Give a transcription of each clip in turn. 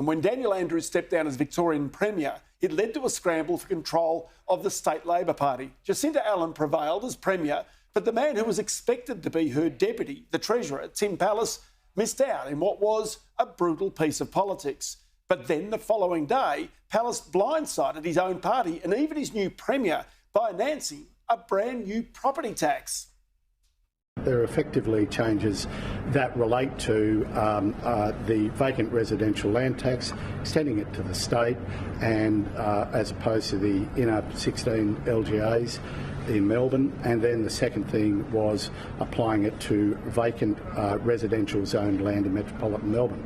And when Daniel Andrews stepped down as Victorian Premier, it led to a scramble for control of the state Labor Party. Jacinta Allan prevailed as Premier, but the man who was expected to be her deputy, the Treasurer, Tim Pallas, missed out in what was a brutal piece of politics. But then the following day, Pallas blindsided his own party and even his new Premier by announcing a brand new property tax. There are effectively changes that relate to the vacant residential land tax, extending it to the state, and as opposed to the inner 16 LGAs in Melbourne. And then the second thing was applying it to vacant residential zoned land in metropolitan Melbourne.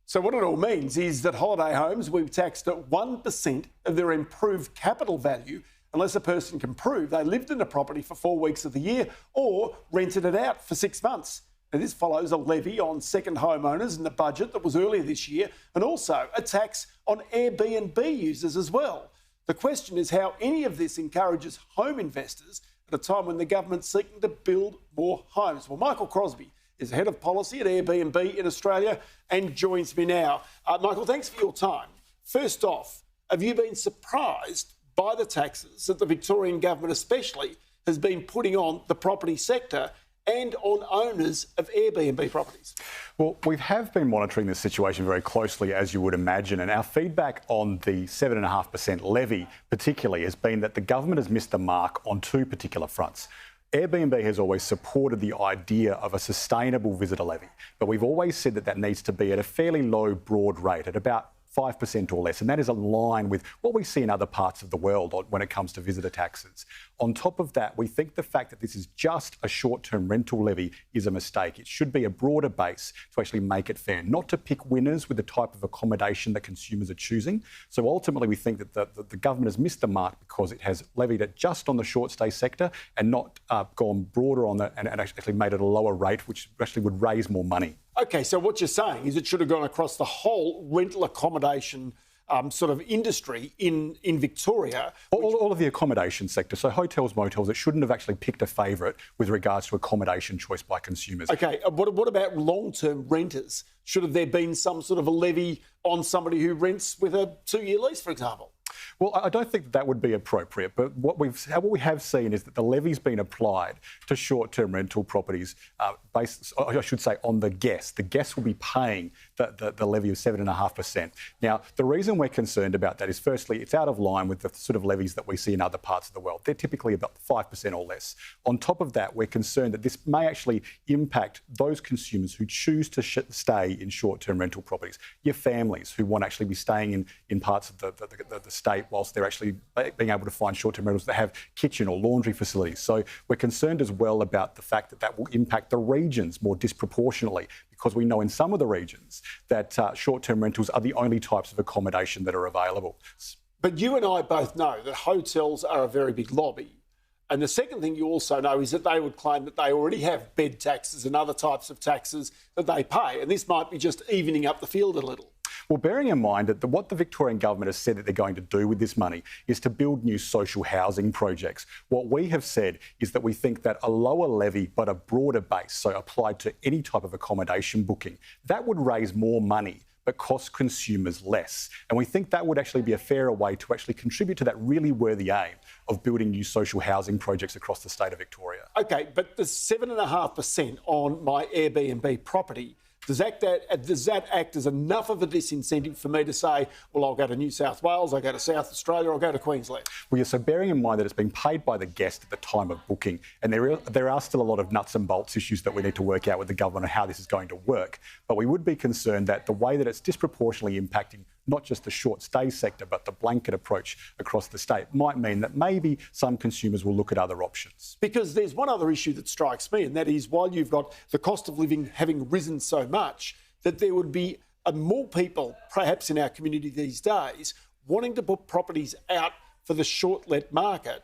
So what it all means is that holiday homes will be taxed at 1% of their improved capital value unless a person can prove they lived in a property for 4 weeks of the year or rented it out for 6 months. Now, this follows a levy on second homeowners in the budget that was earlier this year, and also a tax on Airbnb users as well. The question is how any of this encourages home investors at a time when the government's seeking to build more homes. Well, Michael Crosby is head of policy at Airbnb in Australia and joins me now. Michael, thanks for your time. First off, have you been surprised by the taxes that the Victorian government especially has been putting on the property sector and on owners of Airbnb properties? Well, we have been monitoring this situation very closely, as you would imagine, and our feedback on the 7.5% levy particularly has been that the government has missed the mark on two particular fronts. Airbnb has always supported the idea of a sustainable visitor levy, but we've always said that that needs to be at a fairly low, broad rate, at about 5% or less, and that is in line with what we see in other parts of the world when it comes to visitor taxes. On top of that, we think the fact that this is just a short-term rental levy is a mistake. It should be a broader base to actually make it fair, not to pick winners with the type of accommodation that consumers are choosing. So ultimately, we think that the government has missed the mark because it has levied it just on the short-stay sector and not gone broader on that and actually made it a lower rate, which actually would raise more money. OK, so what you're saying is it should have gone across the whole rental accommodation sort of industry in Victoria. All of the accommodation sector, so hotels, motels, it shouldn't have actually picked a favourite with regards to accommodation choice by consumers. OK, what about long-term renters? Should have there been some sort of a levy on somebody who rents with a 2-year lease, for example? Well, I don't think that would be appropriate, but what we have seen is that the levy's been applied to short-term rental properties based, I should say, on the guest. The guest will be paying the levy of 7.5%. Now, the reason we're concerned about that is, firstly, it's out of line with the sort of levies that we see in other parts of the world. They're typically about 5% or less. On top of that, we're concerned that this may actually impact those consumers who choose to stay in short-term rental properties, your families who want to actually be staying in parts of the state whilst they're actually being able to find short-term rentals that have kitchen or laundry facilities. So we're concerned as well about the fact that that will impact the regions more disproportionately, because we know in some of the regions that short-term rentals are the only types of accommodation that are available. But you and I both know that hotels are a very big lobby. And the second thing you also know is that they would claim that they already have bed taxes and other types of taxes that they pay. And this might be just evening up the field a little. Well, bearing in mind that what the Victorian government has said that they're going to do with this money is to build new social housing projects. What we have said is that we think that a lower levy but a broader base, so applied to any type of accommodation booking, that would raise more money but cost consumers less. And we think that would actually be a fairer way to actually contribute to that really worthy aim of building new social housing projects across the state of Victoria. OK, but the 7.5% on my Airbnb property, does that act as enough of a disincentive for me to say, well, I'll go to New South Wales, I'll go to South Australia, I'll go to Queensland? Well, yeah, so bearing in mind that it's been paid by the guest at the time of booking, and there are still a lot of nuts and bolts issues that we need to work out with the government on how this is going to work. But we would be concerned that the way that it's disproportionately impacting not just the short stay sector, but the blanket approach across the state might mean that maybe some consumers will look at other options. Because there's one other issue that strikes me, and that is while you've got the cost of living having risen so much, that there would be more people, perhaps in our community these days, wanting to put properties out for the short-let market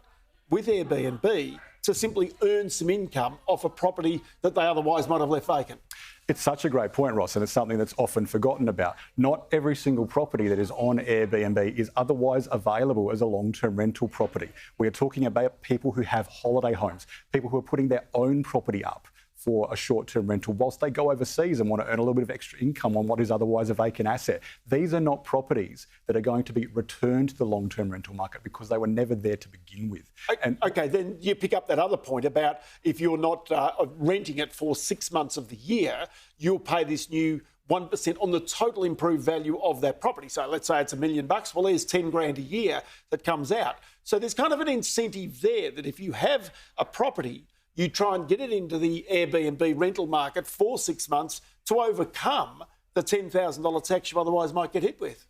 with Airbnb to simply earn some income off a property that they otherwise might have left vacant. It's such a great point, Ross, and it's something that's often forgotten about. Not every single property that is on Airbnb is otherwise available as a long-term rental property. We are talking about people who have holiday homes, people who are putting their own property up for a short-term rental whilst they go overseas and want to earn a little bit of extra income on what is otherwise a vacant asset. These are not properties that are going to be returned to the long-term rental market because they were never there to begin with. OK, then you pick up that other point about if you're not renting it for 6 months of the year, you'll pay this new 1% on the total improved value of that property. So let's say it's $1 million. Well, there's 10 grand a year that comes out. So there's kind of an incentive there that if you have a property, you try and get it into the Airbnb rental market for 6 months to overcome the $10,000 tax you otherwise might get hit with.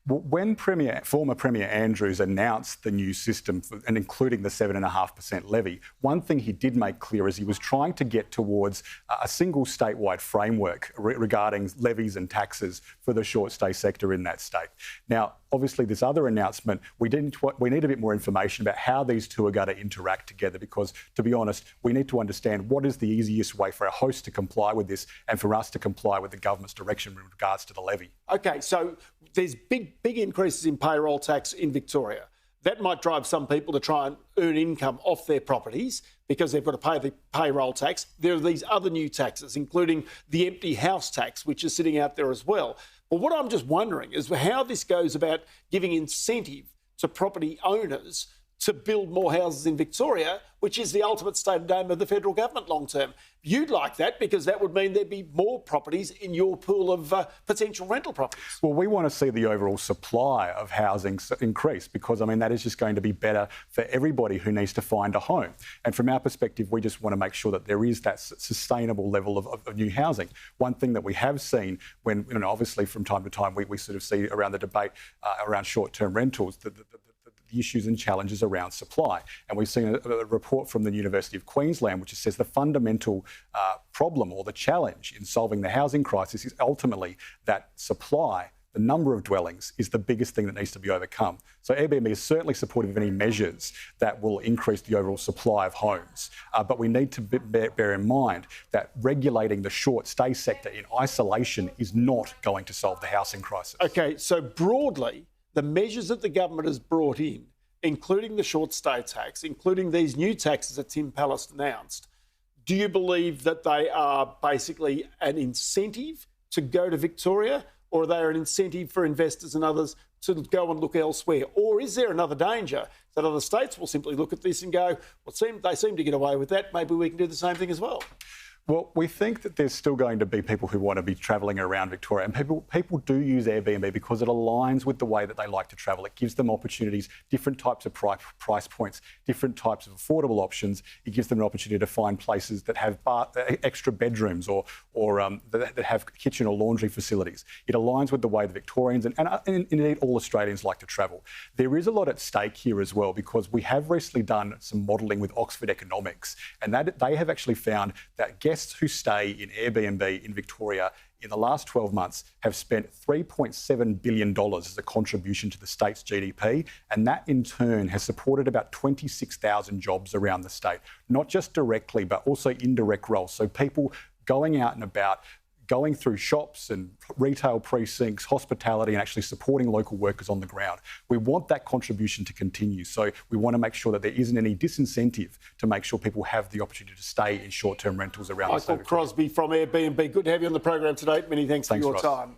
When former Premier Andrews announced the new system, and including the 7.5% levy, one thing he did make clear is he was trying to get towards a single statewide framework regarding levies and taxes for the short stay sector in that state. Now, obviously, this other announcement, we need a bit more information about how these two are going to interact together because, to be honest, we need to understand what is the easiest way for our host to comply with this and for us to comply with the government's direction with regards to the levy. OK, so there's big increases in payroll tax in Victoria. That might drive some people to try and earn income off their properties because they've got to pay the payroll tax. There are these other new taxes, including the empty house tax, which is sitting out there as well. But what I'm just wondering is how this goes about giving incentive to property owners to build more houses in Victoria, which is the ultimate stated aim of the federal government long term. You'd like that because that would mean there'd be more properties in your pool of potential rental properties. Well, we want to see the overall supply of housing increase because, I mean, that is just going to be better for everybody who needs to find a home. And from our perspective, we just want to make sure that there is that sustainable level of new housing. One thing that we have seen when, obviously from time to time, we sort of see around the debate around short-term rentals, the issues and challenges around supply. And we've seen a report from the University of Queensland which says the fundamental problem or the challenge in solving the housing crisis is ultimately that supply, the number of dwellings, is the biggest thing that needs to be overcome. So Airbnb is certainly supportive of any measures that will increase the overall supply of homes. But we need to bear in mind that regulating the short stay sector in isolation is not going to solve the housing crisis. OK, so broadly, the measures that the government has brought in, including the short stay tax, including these new taxes that Tim Pallas announced, do you believe that they are basically an incentive to go to Victoria, or are they an incentive for investors and others to go and look elsewhere? Or is there another danger that other states will simply look at this and go, well, they seem to get away with that, maybe we can do the same thing as well? Well, we think that there's still going to be people who want to be travelling around Victoria, and people do use Airbnb because it aligns with the way that they like to travel. It gives them opportunities, different types of price points, different types of affordable options. It gives them an opportunity to find places that have extra bedrooms or that have kitchen or laundry facilities. It aligns with the way the Victorians and indeed all Australians like to travel. There is a lot at stake here as well because we have recently done some modelling with Oxford Economics, and that they have actually found that guests who stay in Airbnb in Victoria in the last 12 months have spent $3.7 billion as a contribution to the state's GDP, and that in turn has supported about 26,000 jobs around the state, not just directly but also indirect roles. So people going out and about, going through shops and retail precincts, hospitality, and actually supporting local workers on the ground. We want that contribution to continue. So we want to make sure that there isn't any disincentive to make sure people have the opportunity to stay in short-term rentals around the state. Michael Crosby from Airbnb, good to have you on the program today. Many thanks for your time.